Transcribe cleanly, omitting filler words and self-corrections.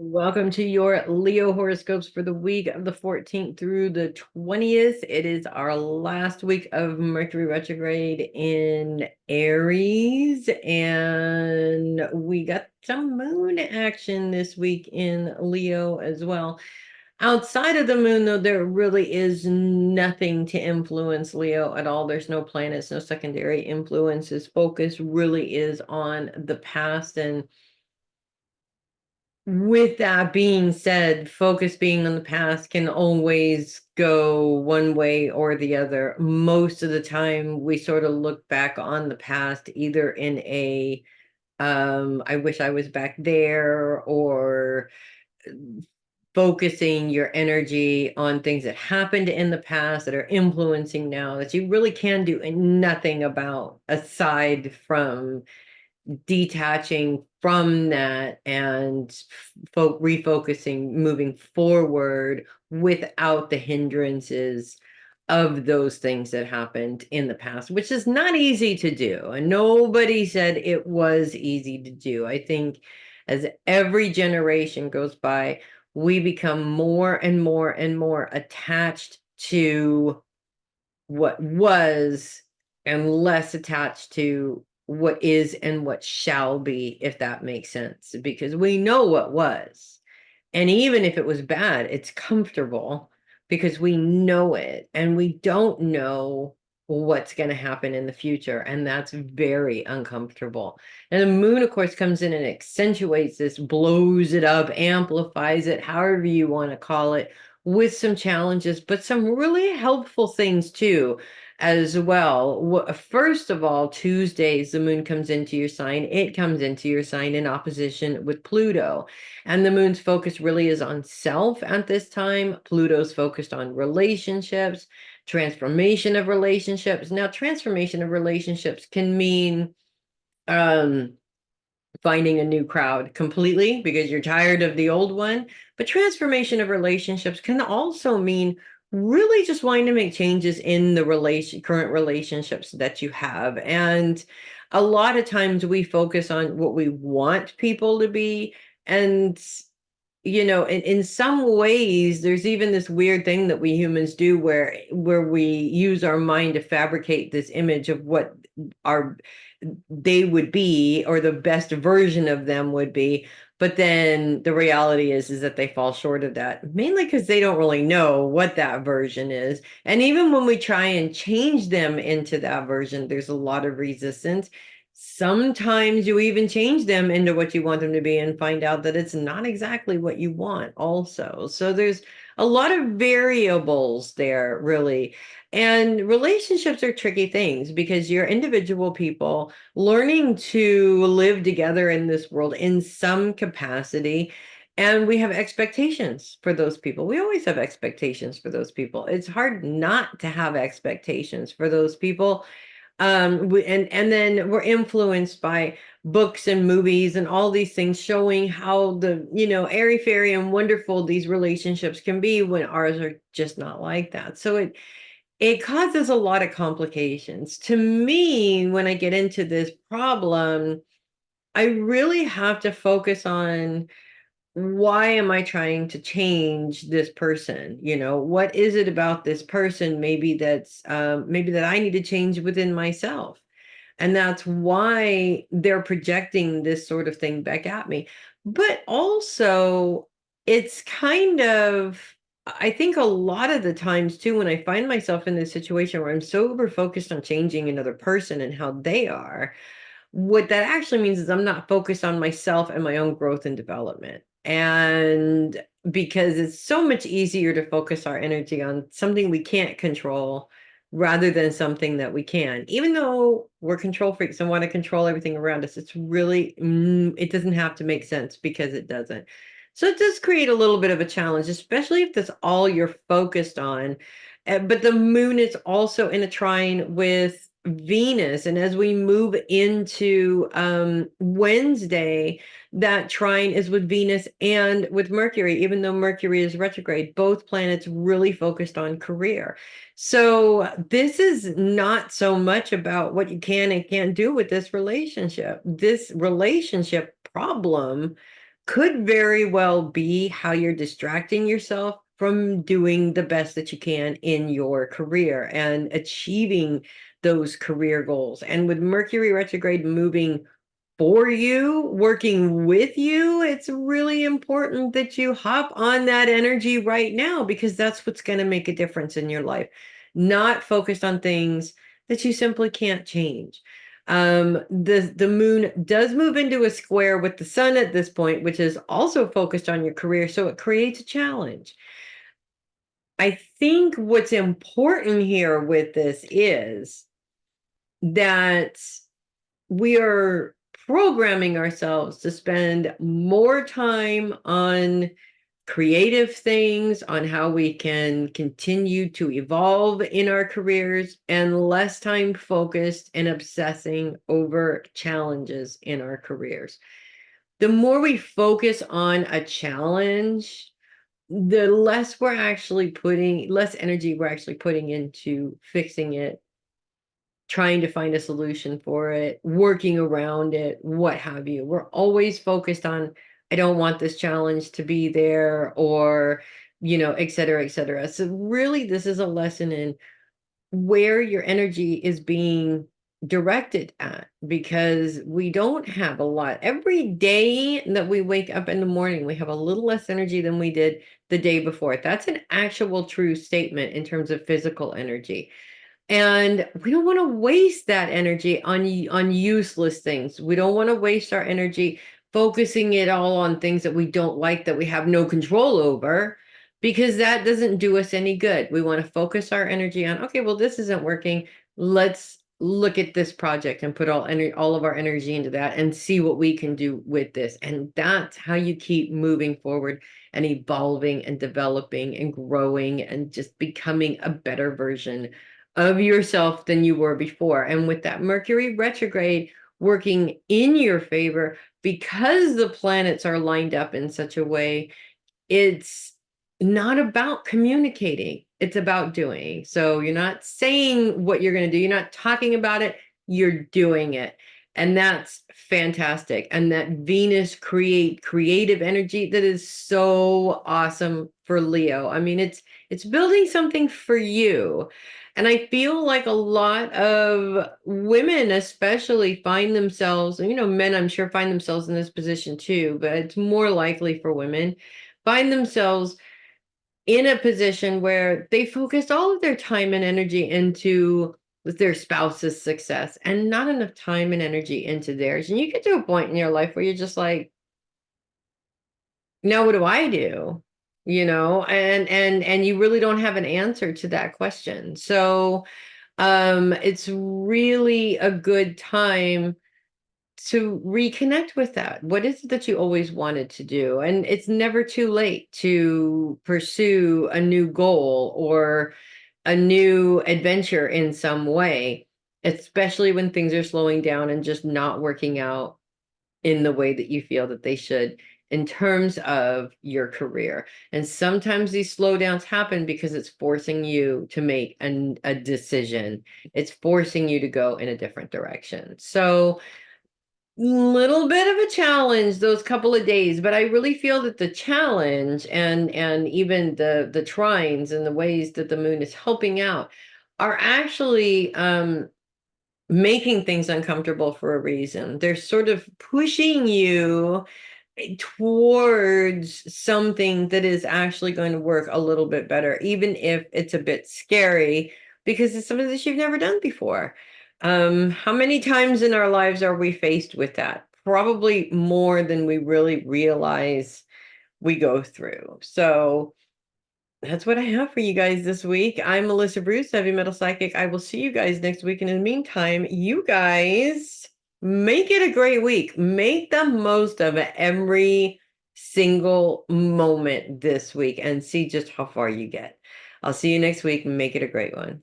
Welcome to your Leo horoscopes for the week of the 14th through the 20th. It is our last week of Mercury retrograde in Aries, and we got some moon action this week in Leo as well. Outside of the moon, though, there really is nothing to influence Leo at all. There's no planets, no secondary influences. Focus really is on the past. And with that being said, focus being on the past can always go one way or the other. Most of the time, we sort of look back on the past either in a I wish I was back there, or focusing your energy on things that happened in the past that are influencing now that you really can do nothing about, aside from detaching from that and refocusing, moving forward without the hindrances of those things that happened in the past, which is not easy to do. And nobody said it was easy to do. I think as every generation goes by, we become more and more and more attached to what was and less attached to what is and what shall be, if that makes sense, because we know what was. And even if it was bad, it's comfortable because we know it, and we don't know what's going to happen in the future. And that's very uncomfortable. And the moon, of course, comes in and accentuates this, blows it up, amplifies it, however you want to call it, with some challenges, but some really helpful things too as well. First of all, Tuesdays, the moon comes into your sign. It comes into your sign in opposition with Pluto. And the moon's focus really is on self at this time. Pluto's focused on relationships, transformation of relationships. Now, transformation of relationships can mean um, finding a new crowd completely because you're tired of the old one. But transformation of relationships can also mean really just wanting to make changes in the current relationships that you have. And a lot of times we focus on what we want people to be. And in some ways, there's even this weird thing that we humans do where we use our mind to fabricate this image of what our they would be, or the best version of them would be. But then the reality is that they fall short of that, mainly because they don't really know what that version is. And even when we try and change them into that version, there's a lot of resistance. Sometimes you even change them into what you want them to be and find out that it's not exactly what you want also. So there's a lot of variables there, really. And relationships are tricky things because you're individual people learning to live together in this world in some capacity. And we have expectations for those people. We always have expectations for those people. It's hard not to have expectations for those people. And then we're influenced by books and movies and all these things showing how airy fairy and wonderful these relationships can be, when ours are just not like that. So it causes a lot of complications. To me, when I get into this problem, I really have to focus on, why am I trying to change this person? What is it about this person? Maybe that I need to change within myself. And that's why they're projecting this sort of thing back at me. But also, it's kind of, I think a lot of the times too, when I find myself in this situation where I'm so over focused on changing another person and how they are, what that actually means is I'm not focused on myself and my own growth and development. And because it's so much easier to focus our energy on something we can't control rather than something that we can. Even though we're control freaks and want to control everything around us, it's really, it doesn't have to make sense, because it doesn't. So it does create a little bit of a challenge, especially if that's all you're focused on. But the moon is also in a trine with Venus. And as we move into Wednesday, that trine is with Venus and with Mercury, even though Mercury is retrograde, both planets really focused on career. So this is not so much about what you can and can't do with this relationship. This relationship problem could very well be how you're distracting yourself from doing the best that you can in your career and achieving those career goals. And with Mercury retrograde moving for you, working with you, it's really important that you hop on that energy right now, because that's what's going to make a difference in your life. Not focused on things that you simply can't change. The moon does move into a square with the sun at this point, which is also focused on your career, so it creates a challenge. I think what's important here with this is that we are programming ourselves to spend more time on creative things, on how we can continue to evolve in our careers, and less time focused and obsessing over challenges in our careers. The more we focus on a challenge, the less energy we're actually putting into fixing it, trying to find a solution for it, working around it, what have you. We're always focused on, I don't want this challenge to be there, or, et cetera, et cetera. So really, this is a lesson in where your energy is being directed at, because we don't have a lot. Every day that we wake up in the morning, we have a little less energy than we did the day before. That's an actual true statement in terms of physical energy. And we don't want to waste that energy on useless things. We don't want to waste our energy focusing it all on things that we don't like, that we have no control over, because that doesn't do us any good. We want to focus our energy on, okay, well, this isn't working. Let's look at this project and put all of our energy into that and see what we can do with this. And that's how you keep moving forward and evolving and developing and growing and just becoming a better version of yourself than you were before. And with that Mercury retrograde working in your favor, because the planets are lined up in such a way, it's not about communicating, it's about doing. So you're not saying what you're going to do, you're not talking about it, you're doing it. And that's fantastic. And that Venus creative energy, that is so awesome for Leo. I mean, it's building something for you. And I feel like a lot of women especially find themselves, men I'm sure find themselves in this position too, but it's more likely for women, find themselves in a position where they focused all of their time and energy into their spouse's success and not enough time and energy into theirs. And you get to a point in your life where you're just like, now what do I do? And you really don't have an answer to that question. So it's really a good time to reconnect with that. What is it that you always wanted to do? And it's never too late to pursue a new goal or a new adventure in some way, especially when things are slowing down and just not working out in the way that you feel that they should in terms of your career. And sometimes these slowdowns happen because it's forcing you to make a decision. It's forcing you to go in a different direction. So little bit of a challenge those couple of days, but I really feel that the challenge and even the trines and the ways that the moon is helping out are actually making things uncomfortable for a reason. They're sort of pushing you towards something that is actually going to work a little bit better, even if it's a bit scary, because it's something that you've never done before. How many times in our lives are we faced with that? Probably more than we really realize we go through. So that's what I have for you guys this week. I'm Melissa Bruce, Heavy Metal Psychic. I will see you guys next week. And in the meantime, you guys make it a great week. Make the most of every single moment this week and see just how far you get. I'll see you next week. Make it a great one.